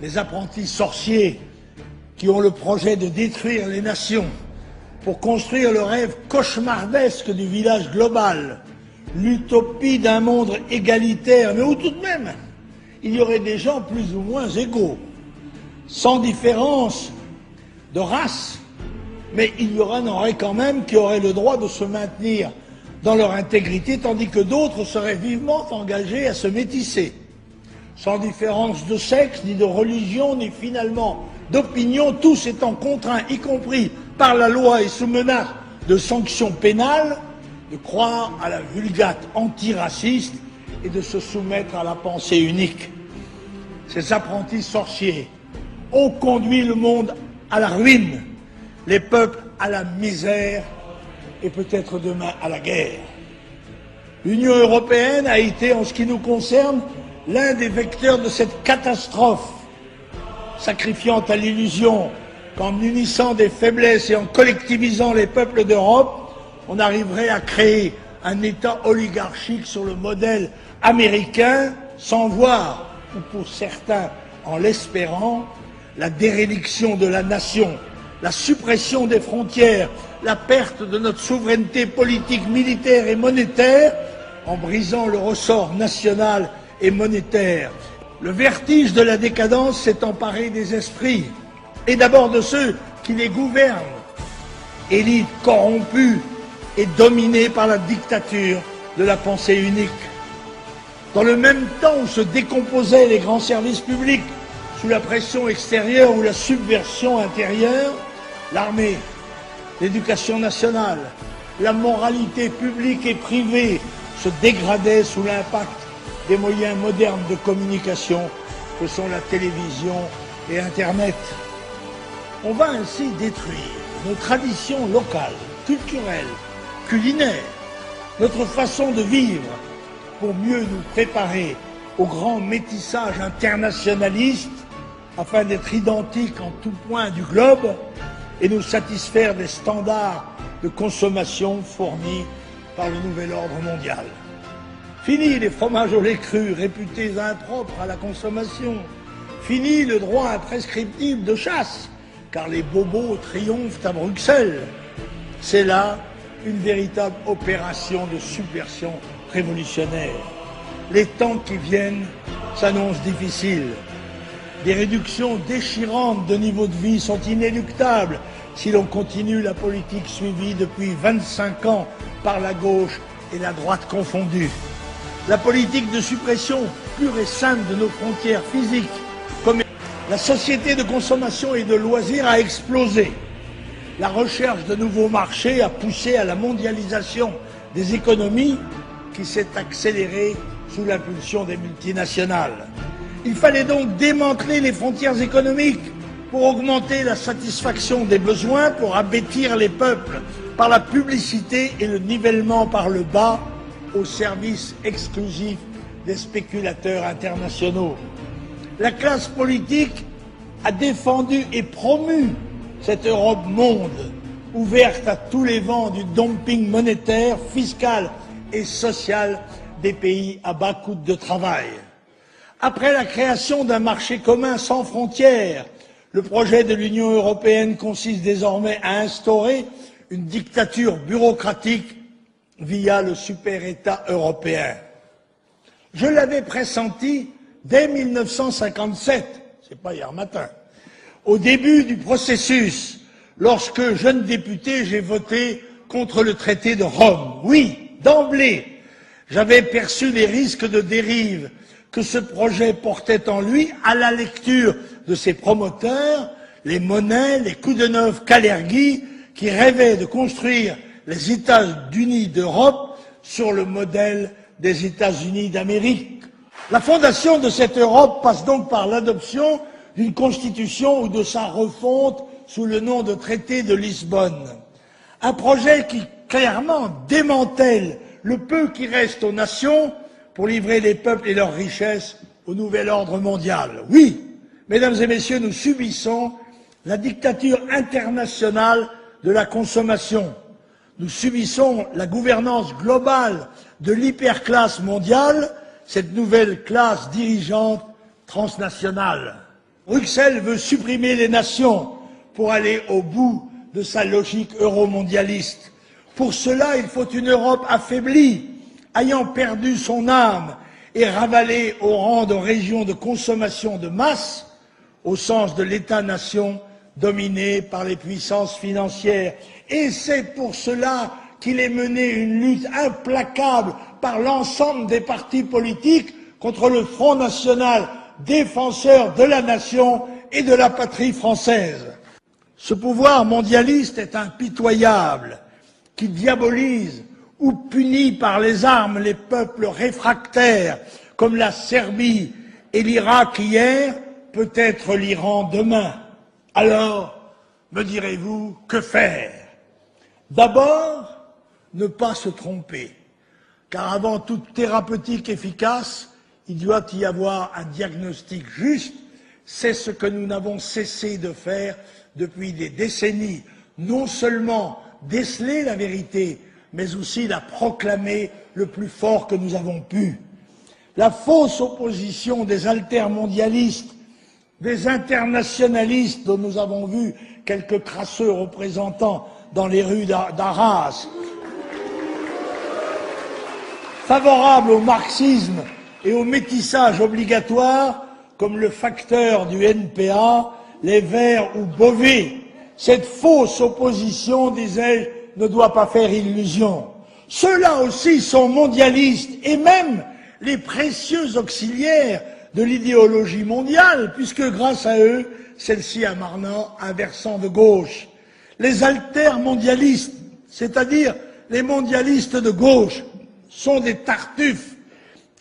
les apprentis sorciers qui ont le projet de détruire les nations pour construire le rêve cauchemardesque du village global, l'utopie d'un monde égalitaire, mais où tout de même il y aurait des gens plus ou moins égaux, sans différence de race, mais il y en aurait quand même qui auraient le droit de se maintenir dans leur intégrité, tandis que d'autres seraient vivement engagés à se métisser, sans différence de sexe, ni de religion, ni finalement d'opinion, tous étant contraints, y compris par la loi et sous menace de sanctions pénales, de croire à la vulgate antiraciste et de se soumettre à la pensée unique. Ces apprentis sorciers ont conduit le monde à la ruine, les peuples à la misère et peut-être demain à la guerre. L'Union européenne a été, en ce qui nous concerne, l'un des vecteurs de cette catastrophe, sacrifiant à l'illusion qu'en unissant des faiblesses et en collectivisant les peuples d'Europe, on arriverait à créer un État oligarchique sur le modèle américain, sans voir, ou pour certains en l'espérant, la déréliction de la nation, la suppression des frontières, la perte de notre souveraineté politique, militaire et monétaire, en brisant le ressort national et monétaire. Le vertige de la décadence s'est emparé des esprits, et d'abord de ceux qui les gouvernent, élite corrompue et dominée par la dictature de la pensée unique. Dans le même temps où se décomposaient les grands services publics sous la pression extérieure ou la subversion intérieure, l'armée, l'éducation nationale, la moralité publique et privée se dégradaient sous l'impact des moyens modernes de communication que sont la télévision et Internet. On va ainsi détruire nos traditions locales, culturelles, culinaires, notre façon de vivre pour mieux nous préparer au grand métissage internationaliste afin d'être identiques en tout point du globe et nous satisfaire des standards de consommation fournis par le nouvel ordre mondial. Fini les fromages au lait cru réputés impropres à la consommation. Fini le droit imprescriptible de chasse, car les bobos triomphent à Bruxelles. C'est là une véritable opération de subversion révolutionnaire. Les temps qui viennent s'annoncent difficiles. Des réductions déchirantes de niveau de vie sont inéluctables si l'on continue la politique suivie depuis 25 ans par la gauche et la droite confondues. La politique de suppression pure et simple de nos frontières physiques, comme la société de consommation et de loisirs a explosé. La recherche de nouveaux marchés a poussé à la mondialisation des économies qui s'est accélérée sous l'impulsion des multinationales. Il fallait donc démanteler les frontières économiques pour augmenter la satisfaction des besoins, pour abêtir les peuples par la publicité et le nivellement par le bas au service exclusif des spéculateurs internationaux. La classe politique a défendu et promu cette Europe monde, ouverte à tous les vents du dumping monétaire, fiscal et social des pays à bas coût de travail. Après la création d'un marché commun sans frontières, le projet de l'Union européenne consiste désormais à instaurer une dictature bureaucratique via le super-État européen. Je l'avais pressenti dès 1957, c'est pas hier matin, au début du processus, lorsque, jeune député, j'ai voté contre le traité de Rome. Oui, d'emblée, j'avais perçu les risques de dérive que ce projet portait en lui à la lecture de ses promoteurs, les Monnet, les Koudenov, Kalergi, qui rêvaient de construire les États-Unis d'Europe sur le modèle des États-Unis d'Amérique. La fondation de cette Europe passe donc par l'adoption d'une constitution ou de sa refonte sous le nom de traité de Lisbonne. Un projet qui clairement démantèle le peu qui reste aux nations pour livrer les peuples et leurs richesses au nouvel ordre mondial. Oui, mesdames et messieurs, nous subissons la dictature internationale de la consommation. Nous subissons la gouvernance globale de l'hyperclasse mondiale, cette nouvelle classe dirigeante transnationale. Bruxelles veut supprimer les nations pour aller au bout de sa logique euromondialiste. Pour cela, il faut une Europe affaiblie, ayant perdu son âme et ravalée au rang de région de consommation de masse, au sens de l'État-nation dominé par les puissances financières. Et c'est pour cela qu'il est mené une lutte implacable par l'ensemble des partis politiques contre le Front national défenseur de la nation et de la patrie française. Ce pouvoir mondialiste est impitoyable, qui diabolise ou punit par les armes les peuples réfractaires, comme la Serbie et l'Irak hier, peut-être l'Iran demain. Alors, me direz-vous, que faire? D'abord, ne pas se tromper, car avant toute thérapeutique efficace, il doit y avoir un diagnostic juste. C'est ce que nous n'avons cessé de faire depuis des décennies, non seulement déceler la vérité, mais aussi la proclamer le plus fort que nous avons pu. La fausse opposition des altermondialistes, des internationalistes dont nous avons vu quelques crasseux représentants dans les rues d'Arras, favorables au marxisme et au métissage obligatoire, comme le facteur du NPA, les Verts ou Beauvais. Cette fausse opposition, disais-je, ne doit pas faire illusion. Ceux-là aussi sont mondialistes et même les précieux auxiliaires de l'idéologie mondiale, puisque grâce à eux, celle-ci a maintenant un versant de gauche. Les altermondialistes, c'est-à-dire les mondialistes de gauche, sont des tartuffes.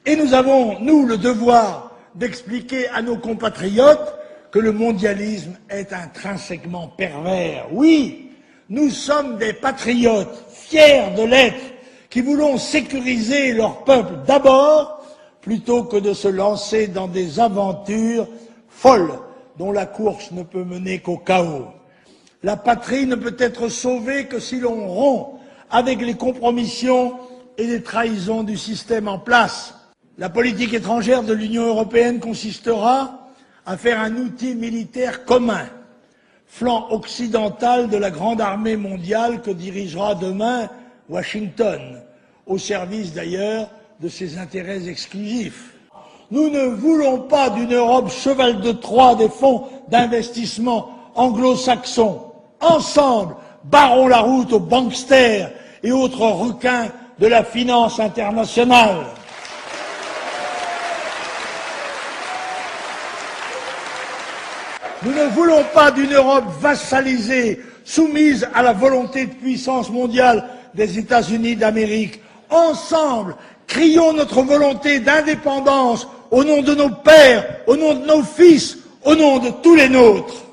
Et nous avons, nous, le devoir d'expliquer à nos compatriotes que le mondialisme est intrinsèquement pervers. Oui, nous sommes des patriotes, fiers de l'être, qui voulons sécuriser leur peuple d'abord, plutôt que de se lancer dans des aventures folles dont la course ne peut mener qu'au chaos. La patrie ne peut être sauvée que si l'on rompt avec les compromissions et les trahisons du système en place. La politique étrangère de l'Union européenne consistera à faire un outil militaire commun, flanc occidental de la grande armée mondiale que dirigera demain Washington, au service d'ailleurs de ses intérêts exclusifs. Nous ne voulons pas d'une Europe cheval de Troie des fonds d'investissement anglo-saxons. Ensemble, barrons la route aux banksters et autres requins de la finance internationale. Nous ne voulons pas d'une Europe vassalisée, soumise à la volonté de puissance mondiale des États-Unis d'Amérique. Ensemble, crions notre volonté d'indépendance au nom de nos pères, au nom de nos fils, au nom de tous les nôtres.